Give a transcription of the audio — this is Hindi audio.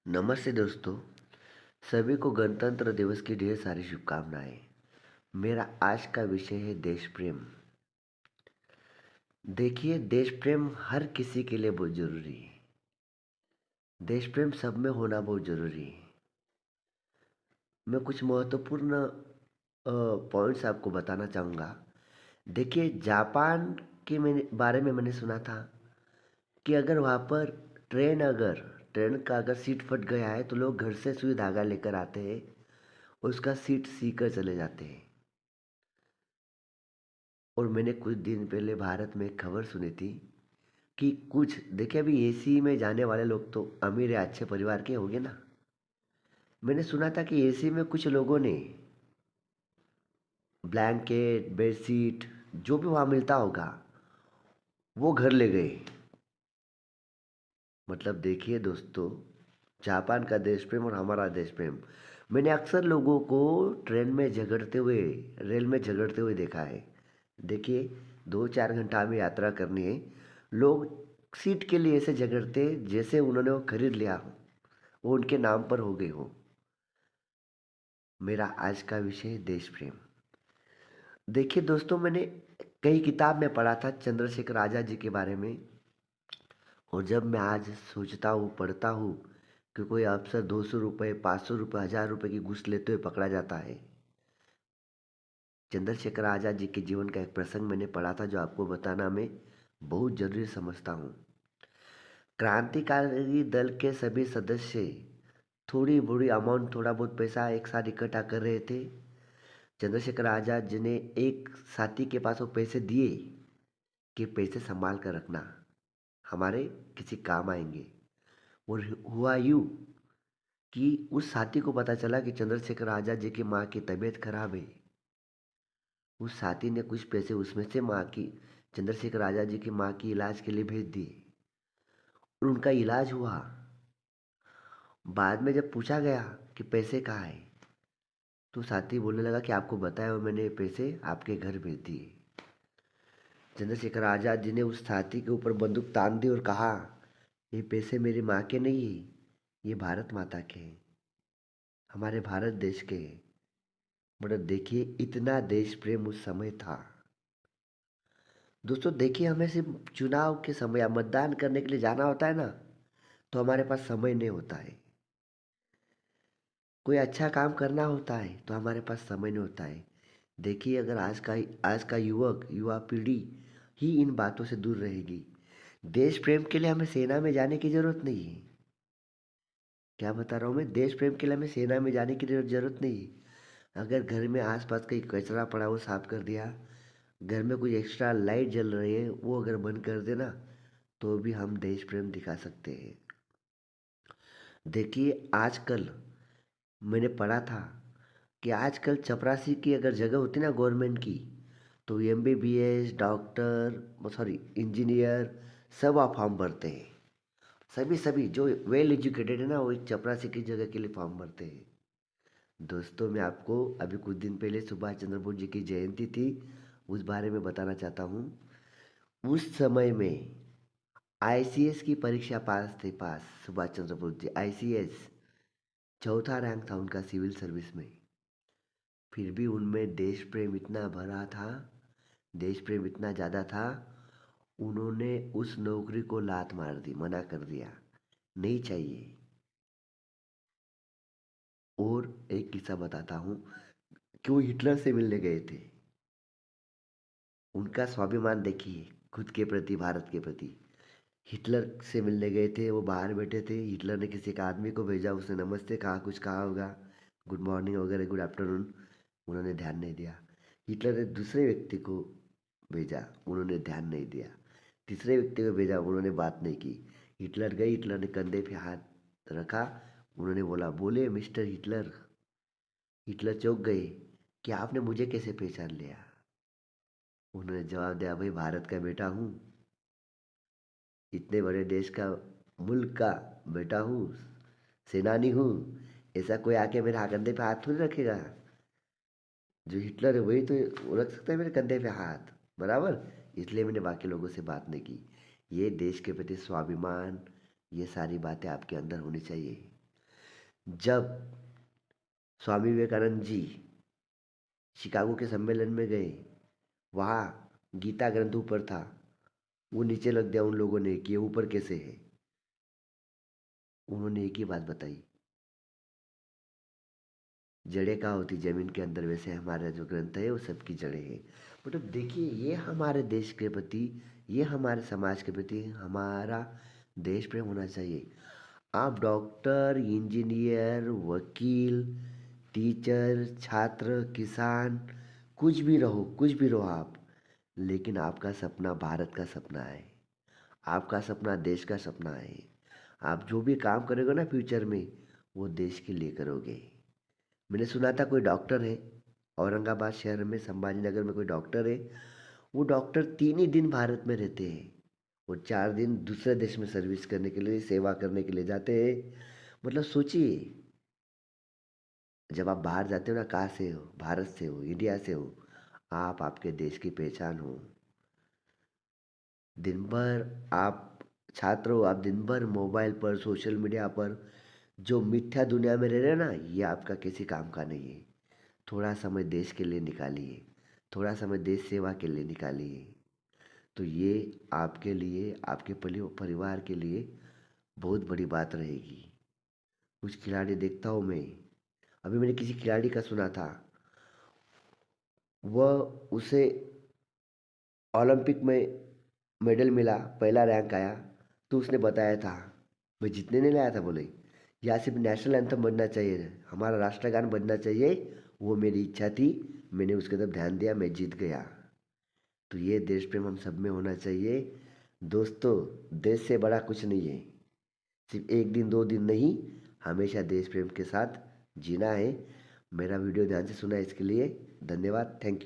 नमस्ते दोस्तों। सभी को गणतंत्र दिवस की ढेर सारी शुभकामनाएं। मेरा आज का विषय है देश प्रेम। देखिए, देश प्रेम हर किसी के लिए बहुत जरूरी है। देश प्रेम सब में होना बहुत जरूरी है। मैं कुछ महत्वपूर्ण पॉइंट्स आपको बताना चाहूँगा। देखिए, जापान के बारे में मैंने सुना था कि अगर वहाँ पर ट्रेन का अगर सीट फट गया है तो लोग घर से सुई धागा लेकर आते हैं, उसका सीट सी कर चले जाते हैं। और मैंने कुछ दिन पहले भारत में एक खबर सुनी थी कि कुछ देखिए, अभी एसी में जाने वाले लोग तो अमीर या अच्छे परिवार के होंगे ना। मैंने सुना था कि एसी में कुछ लोगों ने ब्लैंकेट, बेडशीट, जो भी वहाँ मिलता होगा वो घर ले गए। मतलब देखिए दोस्तों, जापान का देश प्रेम और हमारा देश प्रेम। मैंने अक्सर लोगों को ट्रेन में झगड़ते हुए, रेल में झगड़ते हुए देखा है। देखिए, 2-4 घंटा हमें यात्रा करनी है, लोग सीट के लिए ऐसे झगड़ते जैसे उन्होंने वो खरीद लिया हो, वो उनके नाम पर हो गई हो। मेरा आज का विषय है देश प्रेम। देखिए दोस्तों, मैंने कई किताब में पढ़ा था चंद्रशेखर आज़ाद जी के बारे में। और जब मैं आज सोचता हूँ, पढ़ता हूँ कि कोई अफसर 200 रुपये, 500 रुपये, 1000 रुपये की घूस लेते हुए पकड़ा जाता है। चंद्रशेखर आज़ाद जी के जीवन का एक प्रसंग मैंने पढ़ा था, जो आपको बताना मैं बहुत जरूरी समझता हूँ। क्रांतिकारी दल के सभी सदस्य थोड़ी बड़ी अमाउंट, थोड़ा बहुत पैसा एक साथ इकट्ठा कर रहे थे। चंद्रशेखर आज़ाद जी ने एक साथी के पास वो पैसे दिए कि पैसे संभाल कर रखना, हमारे किसी काम आएंगे। और हुआ यूँ कि उस साथी को पता चला कि चंद्रशेखर आज़ाद जी की माँ की तबीयत खराब है। उस साथी ने कुछ पैसे उसमें से चंद्रशेखर आज़ाद जी की माँ की इलाज के लिए भेज दिए और उनका इलाज हुआ। बाद में जब पूछा गया कि पैसे कहाँ है, तो साथी बोलने लगा कि आपको बताया और मैंने पैसे आपके घर भेज दिए। चंद्रशेखर आज़ाद जी ने उस साथी के ऊपर बंदूक तान दी और कहा, ये पैसे मेरी माँ के नहीं है, ये भारत माता के हैं, हमारे भारत देश के हैं। मतलब देखिए, इतना देश प्रेम उस समय था। दोस्तों देखिए, हमें सिर्फ चुनाव के समय या मतदान करने के लिए जाना होता है ना, तो हमारे पास समय नहीं होता है। कोई अच्छा काम करना होता है तो हमारे पास समय नहीं होता है। देखिए, अगर आज का युवक, युवा पीढ़ी ही इन बातों से दूर रहेगी। देश प्रेम के लिए हमें सेना में जाने की जरूरत नहीं है। क्या बता रहा हूँ मैं, देश प्रेम के लिए हमें सेना में जाने की जरूरत नहीं है। अगर घर में आसपास कहीं कचरा पड़ा वो साफ कर दिया, घर में कोई एक्स्ट्रा लाइट जल रही है वो अगर बंद कर देना, तो भी हम देश प्रेम दिखा सकते हैं। देखिए, आजकल मैंने पढ़ा था कि आजकल चपरासी की अगर जगह होती ना गवर्नमेंट की, तो एमबीबीएस डॉक्टर, सॉरी इंजीनियर, सब आप फॉर्म भरते हैं। सभी सभी जो वेल एजुकेटेड है ना, वो एक चपरासी की जगह के लिए फॉर्म भरते हैं। दोस्तों, मैं आपको अभी कुछ दिन पहले सुभाष चंद्र बोस जी की जयंती थी, उस बारे में बताना चाहता हूँ। उस समय में आईसीएस की परीक्षा पास सुभाष चंद्र बोस जी। आईसीएस चौथा रैंक था उनका सिविल सर्विस में। फिर भी उनमें देश प्रेम इतना भरा था, देश प्रेम इतना ज़्यादा था, उन्होंने उस नौकरी को लात मार दी, मना कर दिया, नहीं चाहिए। और एक किस्सा बताता हूँ कि वो हिटलर से मिलने गए थे। उनका स्वाभिमान देखिए, खुद के प्रति, भारत के प्रति। हिटलर से मिलने गए थे, वो बाहर बैठे थे, हिटलर ने किसी एक आदमी को भेजा, उसने नमस्ते कहा, कुछ कहा होगा, गुड मॉर्निंग वगैरह, गुड आफ्टरनून, उन्होंने ध्यान नहीं दिया। हिटलर ने दूसरे व्यक्ति को भेजा, उन्होंने ध्यान नहीं दिया। तीसरे व्यक्ति को भेजा, उन्होंने बात नहीं की। हिटलर गए, हिटलर ने कंधे पे हाथ रखा, उन्होंने बोला, बोले मिस्टर हिटलर। हिटलर चौंक गए कि आपने मुझे कैसे पहचान लिया। उन्होंने जवाब दिया, भाई भारत का बेटा हूँ, इतने बड़े देश का, मुल्क का बेटा हूँ, सेनानी हूँ। ऐसा कोई आके मेरे कंधे पे हाथ थोड़ी रखेगा। जो हिटलर है वही तो वो रख सकता है मेरे कंधे पे हाथ, बराबर। इसलिए मैंने बाकी लोगों से बात नहीं की। ये देश के प्रति स्वाभिमान, ये सारी बातें आपके अंदर होनी चाहिए। जब स्वामी विवेकानंद जी शिकागो के सम्मेलन में गए, वहाँ गीता ग्रंथ ऊपर था, वो नीचे रख दिया उन लोगों ने कि ये ऊपर कैसे है। उन्होंने एक ही बात बताई, जड़ें कहाँ होती जमीन के अंदर, वैसे हमारा जो ग्रंथ है वो सबकी जड़ें हैं। मतलब देखिए, ये हमारे देश के प्रति, ये हमारे समाज के प्रति हमारा देश प्रेम होना चाहिए। आप डॉक्टर, इंजीनियर, वकील, टीचर, छात्र, किसान, कुछ भी रहो आप, लेकिन आपका सपना भारत का सपना है, आपका सपना देश का सपना है। आप जो भी काम करोगे ना फ्यूचर में, वो देश के लिए करोगे। मैंने सुना था कोई डॉक्टर है, औरंगाबाद शहर में संभाजी नगर में कोई डॉक्टर है। वो डॉक्टर 3 ही दिन भारत में रहते हैं और 4 दिन दूसरे देश में सर्विस करने के लिए, सेवा करने के लिए जाते हैं। मतलब सोचिए, जब आप बाहर जाते हो ना, कहाँ से हो, भारत से हो, इंडिया से हो, आप आपके देश की पहचान हो। दिन भर आप छात्र हो, आप दिन भर मोबाइल पर, सोशल मीडिया पर जो मिथ्या दुनिया में रह रहे हैं ना, ये आपका किसी काम का नहीं है। थोड़ा समय देश के लिए निकालिए, थोड़ा समय देश सेवा के लिए निकालिए, तो ये आपके लिए, आपके परिवार के लिए बहुत बड़ी बात रहेगी। कुछ खिलाड़ी देखता हूँ मैं, अभी मैंने किसी खिलाड़ी का सुना था, वह उसे ओलंपिक में मेडल मिला, पहला रैंक आया, तो उसने बताया था, मैं जीतने नहीं लाया था, बोले या सिर्फ नेशनल एंथम बनना चाहिए, हमारा राष्ट्रगान बनना चाहिए, वो मेरी इच्छा थी, मैंने उसकी तरफ ध्यान दिया, मैं जीत गया। तो ये देश प्रेम हम सब में होना चाहिए। दोस्तों, देश से बड़ा कुछ नहीं है, सिर्फ एक दिन 2 दिन नहीं, हमेशा देश प्रेम के साथ जीना है। मेरा वीडियो ध्यान से सुना इसके लिए धन्यवाद, थैंक यू।